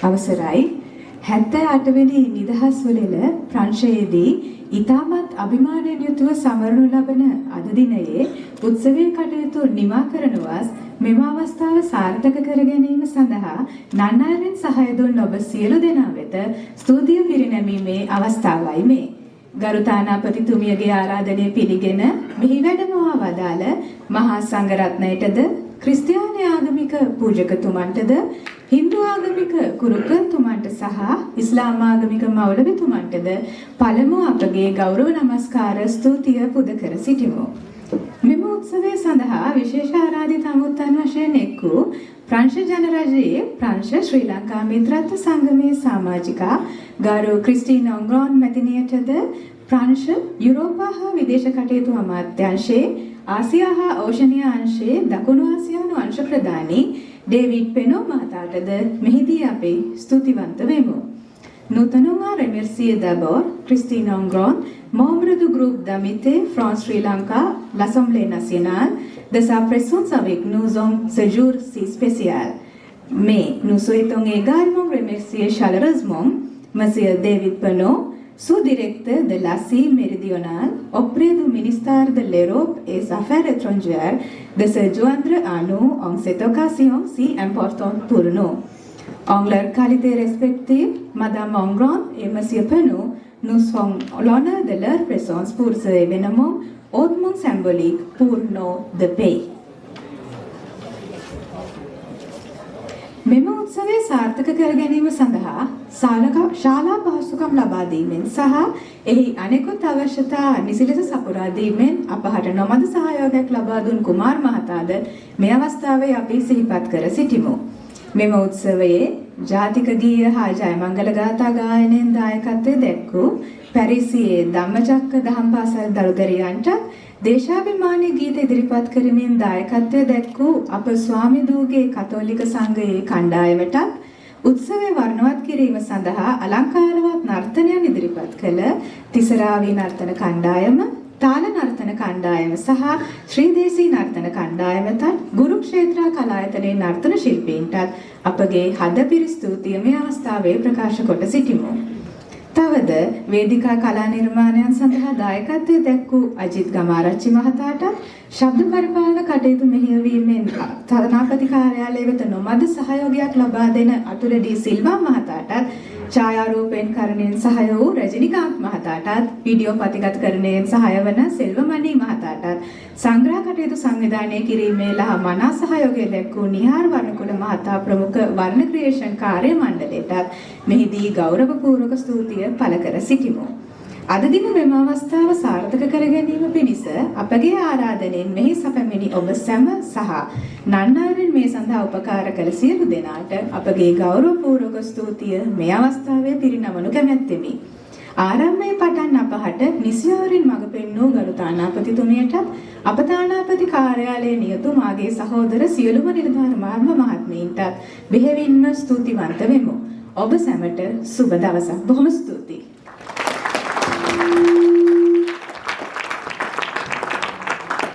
අවසරයි 78 වෙනි නිදහස් උළෙල ප්‍රංශයේදී ඉතාමත් අභිමානයෙන් යුතුව සමරනු ලබන අද දිනයේ උත්සවයේ කටයුතු නිමා කරනවාස් මෙම අවස්ථාව සාර්ථක කර ගැනීම සඳහා නන්නාරෙන් සහාය දුන් ඔබ සියලු දෙනා වෙත ස්තුතිය පිරිනැමීමේ අවස්ථාවයි මේ. ගරු තානාපතිතුමියගේ ආරාධනය පිළිගෙන මෙහි වැඩමවා වදාළ මහා සංඝරත්නයටද ක්‍රිස්තියානි ආගමික පූජකතුමන්ටද හින්දු ආගමික කුරුකතුමන්ට සහ ඉස්ලාම් ආගමික මෞලවිතුමන්ටද පළමු අපගේ ගෞරව නමස්කාර ස්තුතිය පුද කර සිටිමු. මෙම උත්සවය සඳහා විශේෂ ආරාධිත අමුත්තන් වශයෙන් එක් වූ ප්‍රංශ ජනරජයේ ප්‍රංශ ශ්‍රී ලංකා මිත්‍රත්ව සංගමේ සමාජිකා ගරු ක්‍රිස්ටින් ඔංග්‍රෝන් මැතිණියටද ප්‍රංශ යුරෝපා හා විදේශ කටයුතු අමාත්‍යාංශයේ ආසියා හා ඕෂනියා අංශයේ දකුණු ආසියානු අංශ ප්‍රධානී डेविड पेनो महताटद मेहदी आपे स्तुतिवंत वेमु. नूतनमा remercier d'abord Christine Ongron, membre du groupe d'amitié France-Sri Lanka, l'Assemblée nationale, de sa présence avec nous en ce jour si spécial. Mais nous souhaitons également remercier chaleureusement Monsieur David Penaud, sous-directeur de l'Asie méridionale, auprès du ministère de l'Europe et des Affaires étrangères, de se joindre à nous en cette occasion si importante pour nous. En leur qualité respective, Madame Ongron et Monsieur Penaud, nous sommes l'honneur de leur présence pour ce événement hautement symbolique pour nos deux pays. මෙම උත්සවය සාර්ථක කර ගැනීම සඳහා ශාලා පහසුකම් ලබා දීමෙන් සහ එහි අනෙකුත් අවශ්‍යතා නිසි ලෙස සපුරා දීමෙන් අපහට නොමද සහයෝගයක් ලබා දුන් කුමාර් මහතාද මේ අවස්ථාවේ අපි සිහිපත් කර සිටිමු. මෙම උත්සවයේ ජාතික ගීය හා ජයමංගල ගාථා ගායනයෙන් දායකත්වයේ දැක්වූ පැරිසියේ ධම්මචක්ක දහම් පාසල් දරුදරියන්ට දේශාභිමානී ගීත ඉදිරිපත් කරමින් දායකත්වයේ දැක්වූ අප ස්වාමි දූගේ කතෝලික සංඝයේ කණ්ඩායමට උත්සවය වර්ණවත් කිරීම සඳහා අලංකාරවත් නර්තනයන් ඉදිරිපත් කළ තිසරාවී නර්තන කණ්ඩායම, තාල නර්තන කණ්ඩායම සහ ශ්‍රීදේශී නර්තන කණ්ඩායමට ගුරුක්ෂේත්‍ර කලායතනයේ නර්තන ශිල්පීන්ටත් අපගේ හදපිරි ස්තුතිය මේ අවස්ථාවේ ප්‍රකාශ කොට සිටිමු. තවද වේදිකා කලා නිර්මාණයන් සඳහා දායකත්වයේ දැක්වූ අජිත් ගමාරච්චි මහතාට ශබ්ද පරිපාලන කටයුතු මෙහෙයවීමෙන් තානාපති කාර්යාලය වෙත නොමද සහයෝගයක් ලබා දෙන අතුල ඩී සිල්වා මහතාටත් ඡායාරූපයෙන් කරණයෙන් සහාය වූ රජනිකාන්ත් මහතාටත් වීඩියෝ පතිගත කරණයෙන් සහාය වන සෙල්වමණී මහතාටත් සංග්‍රහ කටයුතු සංවිධානය කිරීමේ ලහ මනා සහයෝගය දැක්වූ නිහාර වර්ණකුල මහතා ප්‍රමුඛ වර්ණ ක්‍රියේෂන් කාර්ය මණ්ඩලයටත් මෙහිදී ගෞරවපූර්වක ස්තුතිය පළ කර සිටිමු. අද දින මෙම අවස්ථාව සාර්ථක කර ගැනීම පිණිස අපගේ ආරාධනෙන් මෙහි සැපැමිණි ඔබ සැම සහ නන්නාරෙන් මේ සඳහා උපකාර කළ සියලු දෙනාට අපගේ ගෞරවපූර්වක ස්තුතිය මේ අවස්ථාවේ පිරිනමනු කැමැත්තෙමි. ආරම්භයේ පටන් අපහට නිසියවරින් මඟ පෙන්වූ ගරු තානාපතිතුමියටත් අප තානාපති කාර්යාලයේ නියුතු මාගේ සහෝදර සියලුම නිලධාර මහත්මීන්ටත් බෙහෙවින්ම ස්තුතිවන්ත වෙමු. ඔබ සැමට සුබ දවසක්. බොහොම ස්තුතියි.